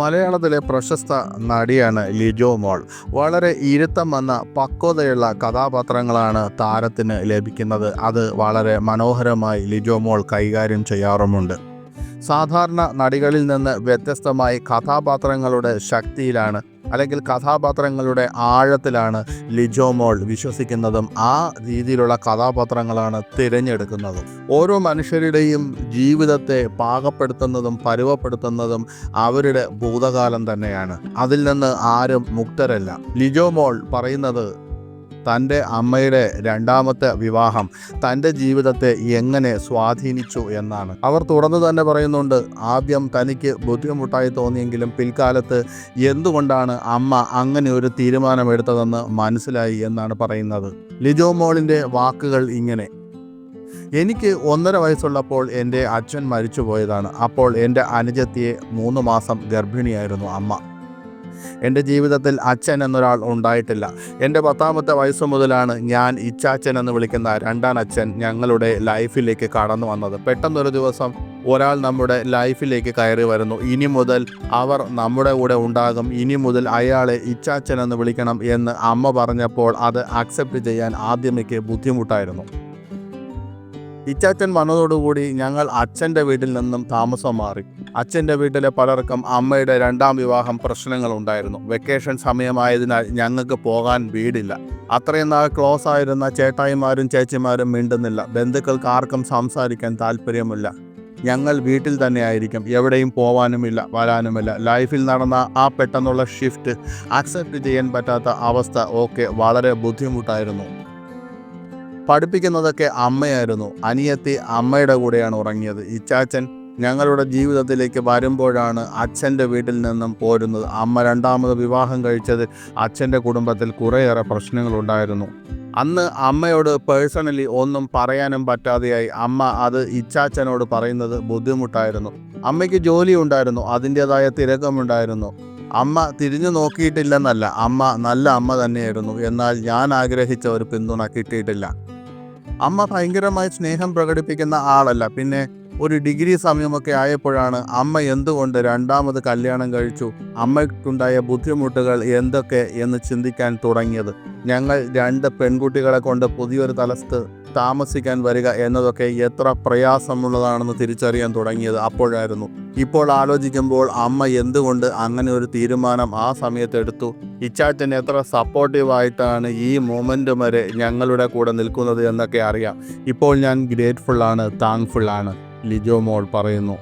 മലയാളത്തിലെ പ്രശസ്ത നടിയാണ് ലിജോ മോൾ. വളരെ ഇരുത്തം വന്ന പക്വതയുള്ള കഥാപാത്രങ്ങളാണ് താരത്തിന് ലഭിക്കുന്നത്. അത് വളരെ മനോഹരമായി ലിജോ മോൾ കൈകാര്യം ചെയ്യാറുമുണ്ട്. സാധാരണ നടികളിൽ നിന്ന് വ്യത്യസ്തമായി കഥാപാത്രങ്ങളുടെ ശക്തിയിലാണ് അല്ലെങ്കിൽ കഥാപാത്രങ്ങളുടെ ആഴത്തിലാണ് ലിജോ മോൾ വിശ്വസിക്കുന്നതും ആ രീതിയിലുള്ള കഥാപാത്രങ്ങളാണ് തിരഞ്ഞെടുക്കുന്നതും. ഓരോ മനുഷ്യരുടെയും ജീവിതത്തെ പാകപ്പെടുത്തുന്നതും പരുവപ്പെടുത്തുന്നതും അവരുടെ ഭൂതകാലം തന്നെയാണ്. അതിൽ നിന്ന് ആരും മുക്തരല്ല. ലിജോ മോൾ പറയുന്നത് തൻ്റെ അമ്മയുടെ രണ്ടാമത്തെ വിവാഹം തൻ്റെ ജീവിതത്തെ എങ്ങനെ സ്വാധീനിച്ചു എന്നാണ്. അവർ തുറന്നു തന്നെ പറയുന്നുണ്ട്, ആദ്യം തനിക്ക് ബുദ്ധിമുട്ടായി തോന്നിയെങ്കിലും പിൽക്കാലത്ത് എന്തുകൊണ്ടാണ് അമ്മ അങ്ങനെ ഒരു തീരുമാനമെടുത്തതെന്ന് മനസ്സിലായി എന്നാണ് പറയുന്നത്. ലിജോ മോളിൻ്റെ വാക്കുകൾ ഇങ്ങനെ: എനിക്ക് 1.5 വയസ്സുള്ളപ്പോൾ എൻ്റെ അച്ഛൻ മരിച്ചു പോയതാണ്. അപ്പോൾ എൻ്റെ അനുജത്തിയെ 3 മാസം ഗർഭിണിയായിരുന്നു അമ്മ. എൻ്റെ ജീവിതത്തിൽ അച്ഛൻ എന്നൊരാൾ ഉണ്ടായിട്ടില്ല. എൻ്റെ 10ാമത്തെ വയസ്സ് മുതലാണ് ഞാൻ ഇച്ചാച്ചൻ എന്ന് വിളിക്കുന്ന രണ്ടാം അച്ഛൻ ഞങ്ങളുടെ ലൈഫിലേക്ക് കടന്നു വന്നത്. പെട്ടെന്നൊരു ദിവസം ഒരാൾ നമ്മുടെ ലൈഫിലേക്ക് കയറി വരുന്നു. ഇനി മുതൽ അവർ നമ്മുടെ കൂടെ ഉണ്ടാകും. ഇനി മുതൽ അയാളെ ഇച്ചാച്ചൻ എന്ന് വിളിക്കണം എന്ന് അമ്മ പറഞ്ഞപ്പോൾ അത് അക്സെപ്റ്റ് ചെയ്യാൻ ആദ്യമേക്ക് ബുദ്ധിമുട്ടായിരുന്നു. ഇച്ചാച്ചൻ വന്നതോടുകൂടി ഞങ്ങൾ അച്ഛൻ്റെ വീട്ടിൽ നിന്നും താമസം മാറി. അച്ഛൻ്റെ വീട്ടിലെ പലർക്കും അമ്മയുടെ 2ാം വിവാഹം പ്രശ്നങ്ങളുണ്ടായിരുന്നു. വെക്കേഷൻ സമയമായതിനാൽ ഞങ്ങൾക്ക് പോകാൻ വീടില്ല. അത്രയും നാൾ ക്ലോസ് ആയിരുന്ന ചേട്ടായിമാരും ചേച്ചിമാരും മിണ്ടുന്നില്ല. ബന്ധുക്കൾക്ക് ആർക്കും സംസാരിക്കാൻ താല്പര്യമില്ല. ഞങ്ങൾ വീട്ടിൽ തന്നെ ആയിരിക്കും. എവിടെയും പോവാനുമില്ല വരാനുമില്ല. ലൈഫിൽ നടന്ന ആ പെട്ടെന്നുള്ള ഷിഫ്റ്റ് അക്സെപ്റ്റ് ചെയ്യാൻ പറ്റാത്ത അവസ്ഥ ഒക്കെ വളരെ ബുദ്ധിമുട്ടായിരുന്നു. പഠിപ്പിക്കുന്നതൊക്കെ അമ്മയായിരുന്നു. അനിയത്തി അമ്മയുടെ കൂടെയാണ് ഉറങ്ങിയത്. ഇച്ചാച്ചൻ ഞങ്ങളുടെ ജീവിതത്തിലേക്ക് വരുമ്പോഴാണ് അച്ഛൻ്റെ വീട്ടിൽ നിന്നും പോരുന്നത്. അമ്മ 2ാമത് വിവാഹം കഴിച്ചത് അച്ഛൻ്റെ കുടുംബത്തിൽ കുറേയേറെ പ്രശ്നങ്ങളുണ്ടായിരുന്നു. അന്ന് അമ്മയോട് പേഴ്സണലി ഒന്നും പറയാനും പറ്റാതെയായി. അമ്മ അത് ഇച്ചാച്ചനോട് പറയുന്നത് ബുദ്ധിമുട്ടായിരുന്നു. അമ്മയ്ക്ക് ജോലി ഉണ്ടായിരുന്നു, അതിൻ്റേതായ തിരക്കമുണ്ടായിരുന്നു. അമ്മ തിരിഞ്ഞു നോക്കിയിട്ടില്ലെന്നല്ല, അമ്മ നല്ല അമ്മ തന്നെയായിരുന്നു. എന്നാൽ ഞാൻ ആഗ്രഹിച്ച ഒരു പിന്തുണ കിട്ടിയിട്ടില്ല. അമ്മ ഭയങ്കരമായി സ്നേഹം പ്രകടിപ്പിക്കുന്ന ആളല്ല. പിന്നെ ഒരു ഡിഗ്രി സമയമൊക്കെ ആയപ്പോഴാണ് അമ്മ എന്തുകൊണ്ട് 2ാമത് കല്യാണം കഴിച്ചു, അമ്മയ്ക്കുണ്ടായ ബുദ്ധിമുട്ടുകൾ എന്തൊക്കെ എന്ന് ചിന്തിക്കാൻ തുടങ്ങിയത്. ഞങ്ങൾ 2 പെൺകുട്ടികളെ കൊണ്ട് പുതിയൊരു സ്ഥലത്ത് താമസിക്കാൻ വരിക എന്നതൊക്കെ എത്ര പ്രയാസമുള്ളതാണെന്ന് തിരിച്ചറിയാൻ തുടങ്ങിയത് അപ്പോഴായിരുന്നു. ഇപ്പോൾ ആലോചിക്കുമ്പോൾ അമ്മ എന്തുകൊണ്ട് അങ്ങനെ ഒരു തീരുമാനം ആ സമയത്ത് എടുത്തു. ഇച്ചാച്ചൻ എത്ര സപ്പോർട്ടീവായിട്ടാണ് ഈ മൊമെൻ്റ് വരെ ഞങ്ങളുടെ കൂടെ നിൽക്കുന്നത് എന്നൊക്കെ അറിയാം. ഇപ്പോൾ ഞാൻ ഗ്രേറ്റ്ഫുള്ളാണ്, താങ്ക്ഫുള്ളാണ്, ലിജോ മോൾ പറയുന്നു.